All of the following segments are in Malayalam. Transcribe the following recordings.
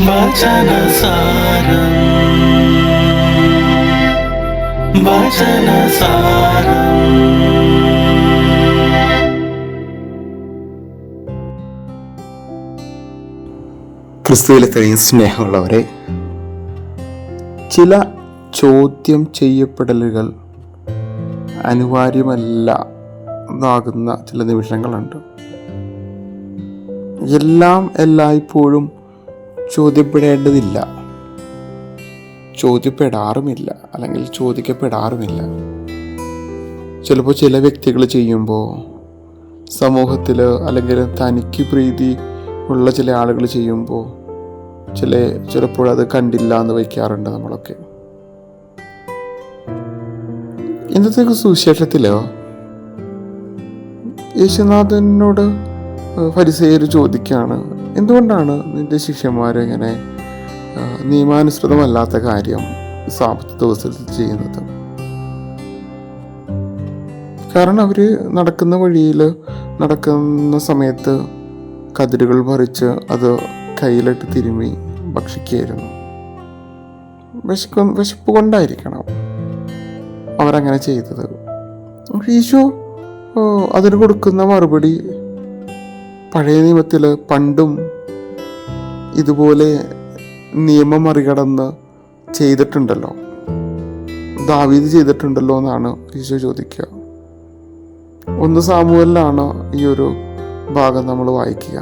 വചനസാരം വചനസാരം. ക്രിസ്തുവിൽ ഇത്രയും സ്നേഹമുള്ളവരെ, ചില ചോദ്യം ചെയ്യപ്പെടലുകൾ അനിവാര്യമല്ല എന്നാകുന്ന ചില നിമിഷങ്ങളുണ്ട്. എല്ലാം എല്ലായ്പ്പോഴും ചോദ്യപ്പെടേണ്ടതില്ല, ചോദ്യപ്പെടാറുമില്ല, അല്ലെങ്കിൽ ചോദിക്കപ്പെടാറുമില്ല. ചിലപ്പോൾ ചില വ്യക്തികൾ ചെയ്യുമ്പോൾ, സമൂഹത്തിൽ അല്ലെങ്കിൽ തനിക്ക് പ്രീതി ഉള്ള ചില ആളുകൾ ചെയ്യുമ്പോൾ ചിലപ്പോൾ അത് കണ്ടില്ല എന്ന് വയ്ക്കാറുണ്ട് നമ്മളൊക്കെ. ഇന്നത്തെ സുവിശേഷത്തിൽ യേശുനാഥനോട് ഫരിസേയർ ചോദിക്കുകയാണ്, എന്തുകൊണ്ടാണ് നിന്റെ ശിഷ്യന്മാർ ഇങ്ങനെ നിയമാനുസൃതമല്ലാത്ത കാര്യം സാബത്ത് ദിവസത്തിൽ ചെയ്യുന്നത്? കാരണം അവർ നടക്കുന്ന വഴിയിൽ നടക്കുന്ന സമയത്ത് കതിരുകൾ പറിച്ച് അത് കയ്യിലിട്ട് തിരുമ്മി ഭക്ഷിക്കുകയായിരുന്നു. വിശപ്പ് കൊണ്ടായിരിക്കണം അവരങ്ങനെ ചെയ്തത്. ഈശോ അതിന് കൊടുക്കുന്ന മറുപടി, പഴയ നിയമത്തിൽ പണ്ടും ഇതുപോലെ നിയമം മറികടന്ന് ചെയ്തിട്ടുണ്ടല്ലോ, ദാവീദ് ചെയ്തിട്ടുണ്ടല്ലോ എന്നാണ് ഈശോ ചോദിക്കുക. 1 സാമുവേലിലാണ് ഈ ഒരു ഭാഗം നമ്മൾ വായിക്കുക.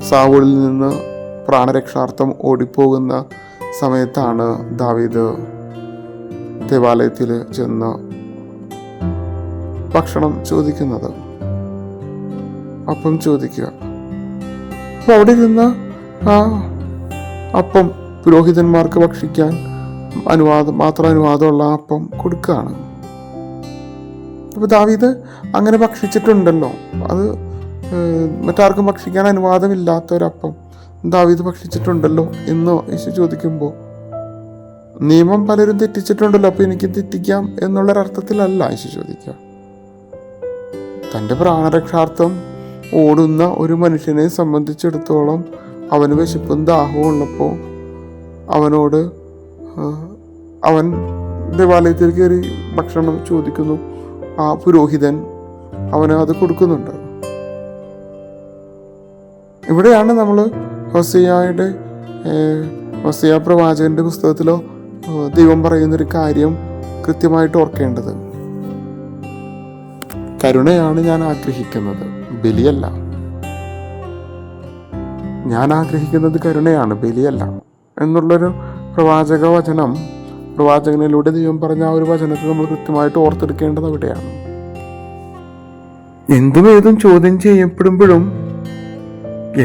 സാവൂളിൽ നിന്ന് പ്രാണരക്ഷാർത്ഥം ഓടിപ്പോകുന്ന സമയത്താണ് ദാവീദ് ദേവാലയത്തിൽ ചെന്ന് ഭക്ഷണം ചോദിക്കുന്നത്, അപ്പം ചോദിക്കുക. അപ്പോൾ അവിടെ ഇരുന്ന് ആ അപ്പം പുരോഹിതന്മാർക്ക് ഭക്ഷിക്കാൻ മാത്രം അനുവാദമുള്ള അപ്പം കൊടുക്കുകയാണ്. അപ്പോൾ ദാവീദ് അങ്ങനെ ഭക്ഷിച്ചിട്ടുണ്ടല്ലോ, അത് മറ്റാർക്കും ഭക്ഷിക്കാൻ അനുവാദമില്ലാത്തൊരപ്പം ദാവീദ് ഭക്ഷിച്ചിട്ടുണ്ടല്ലോ എന്ന് യേശു ചോദിക്കുമ്പോൾ, നിയമം പലരും തെറ്റിച്ചിട്ടുണ്ടല്ലോ, അപ്പോൾ എനിക്ക് തെറ്റിക്കാം എന്നുള്ളൊരർത്ഥത്തിലല്ല യേശു ചോദിക്കുക. തൻ്റെ പ്രാണരക്ഷാർത്ഥം ഓടുന്ന ഒരു മനുഷ്യനെ സംബന്ധിച്ചിടത്തോളം അവന് വിശപ്പും ദാഹവും ഉള്ളപ്പോൾ അവനോട് അവൻ ദേവാലയത്തിൽ കയറി ഭക്ഷണം ചോദിക്കുന്നു. ആ പുരോഹിതൻ അവന് അത് കൊടുക്കുന്നുണ്ട്. ഇവിടെയാണ് നമ്മൾ ഹോസിയ പ്രവാചകന്റെ പുസ്തകത്തിലോ ദൈവം പറയുന്നൊരു കാര്യം കൃത്യമായിട്ട് ഓർക്കേണ്ടത്. കരുണയാണ് ഞാൻ ആഗ്രഹിക്കുന്നത്, ബലിയല്ല. ഞാൻ ആഗ്രഹിക്കുന്നത് കരുണയാണ്, ബലിയല്ല എന്നുള്ളൊരു പ്രവാചകനിലൂടെ ദൈവം പറഞ്ഞ ആ ഒരു വചനത്തെ നമ്മൾ കൃത്യമായിട്ട് ഓർത്തെടുക്കേണ്ടത് അവിടെയാണ്. എന്തും ഏതും ചോദ്യം ചെയ്യപ്പെടുമ്പോഴും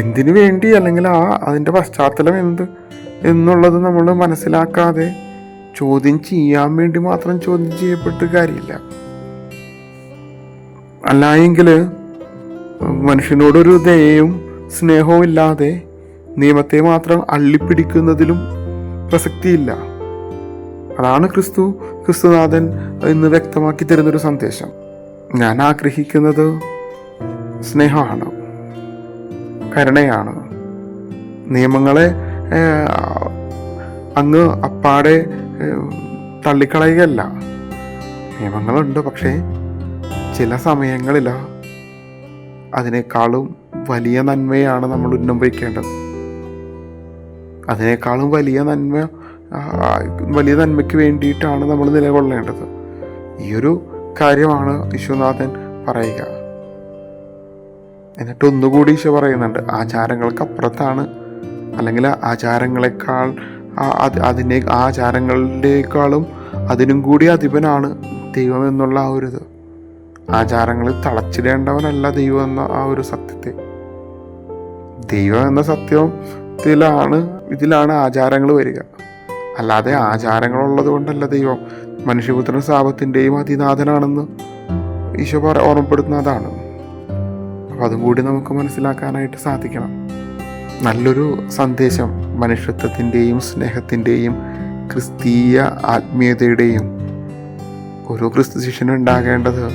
എന്തിനു വേണ്ടി, അല്ലെങ്കിൽ അതിൻ്റെ പശ്ചാത്തലം എന്ത് എന്നുള്ളത് നമ്മൾ മനസ്സിലാക്കാതെ ചോദ്യം ചെയ്യാൻ വേണ്ടി മാത്രം ചോദ്യം ചെയ്യപ്പെട്ട് കാര്യമില്ല. അല്ലായെങ്കിൽ മനുഷ്യനോടൊരു ദയയും സ്നേഹവും ഇല്ലാതെ നിയമത്തെ മാത്രം അള്ളിപ്പിടിക്കുന്നതിലും പ്രസക്തിയില്ല. അതാണ് ക്രിസ്തുനാഥൻ ഇന്ന് വ്യക്തമാക്കി തരുന്നൊരു സന്ദേശം. ഞാൻ ആഗ്രഹിക്കുന്നത് സ്നേഹമാണ്, കരുണയാണ്. നിയമങ്ങളെ അങ്ങ് അപ്പാടെ തള്ളിക്കളയുകയല്ല. നിയമങ്ങളുണ്ട്, പക്ഷേ ചില സമയങ്ങളിൽ അതിനേക്കാളും വലിയ നന്മയാണ് നമ്മൾ ഉന്നം വയ്ക്കേണ്ടത്. അതിനേക്കാളും വലിയ നന്മയ്ക്ക് വേണ്ടിയിട്ടാണ് നമ്മൾ നിലകൊള്ളേണ്ടത്. ഈ ഒരു കാര്യമാണ് വിശ്വനാഥൻ പറയുക. എന്നിട്ട് ഒന്നുകൂടി ഈശോ പറയുന്നുണ്ട്, ആചാരങ്ങൾക്കപ്പുറത്താണ്, അല്ലെങ്കിൽ ആചാരങ്ങളുടേക്കാളും അതിനും കൂടി അധിപനാണ് ദൈവം എന്നുള്ള ആ ഒരു ഇത്. ആചാരങ്ങളിൽ തളച്ചിടേണ്ടവനല്ല ദൈവം എന്ന ആ ഒരു സത്യത്തെ. ദൈവം എന്ന ഇതിലാണ് ആചാരങ്ങൾ വരിക. അല്ലാതെ ആചാരങ്ങളുള്ളത് കൊണ്ടല്ല ദൈവം. മനുഷ്യപുത്രൻ ശാപത്തിൻ്റെയും അതിനാഥനാണെന്ന് ഈശോ ഓർമ്മപ്പെടുത്തുന്നതാണ്. അപ്പം അതും കൂടി നമുക്ക് മനസ്സിലാക്കാനായിട്ട് സാധിക്കണം. നല്ലൊരു സന്ദേശം മനുഷ്യത്വത്തിൻ്റെയും സ്നേഹത്തിൻ്റെയും ക്രിസ്തീയ ആത്മീയതയുടെയും ഓരോ ക്രിസ്തു ശിഷ്യനുണ്ടാകേണ്ടത്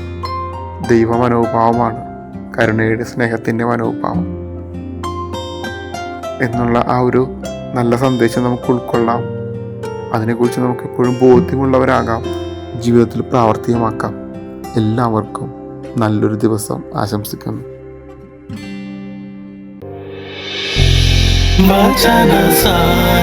ദൈവ മനോഭാവമാണ്, കരുണയുടെ സ്നേഹത്തിൻ്റെ മനോഭാവം. എന്നുള്ള ആ ഒരു നല്ല സന്ദേശം നമുക്ക് ഉൾക്കൊള്ളാം. അതിനെക്കുറിച്ച് നമുക്ക് എപ്പോഴും ബോധ്യമുള്ളവരാകാം, ജീവിതത്തിൽ പ്രാവർത്തികമാക്കാം. എല്ലാവർക്കും നല്ലൊരു ദിവസം ആശംസിക്കുന്നു. വചനസാരം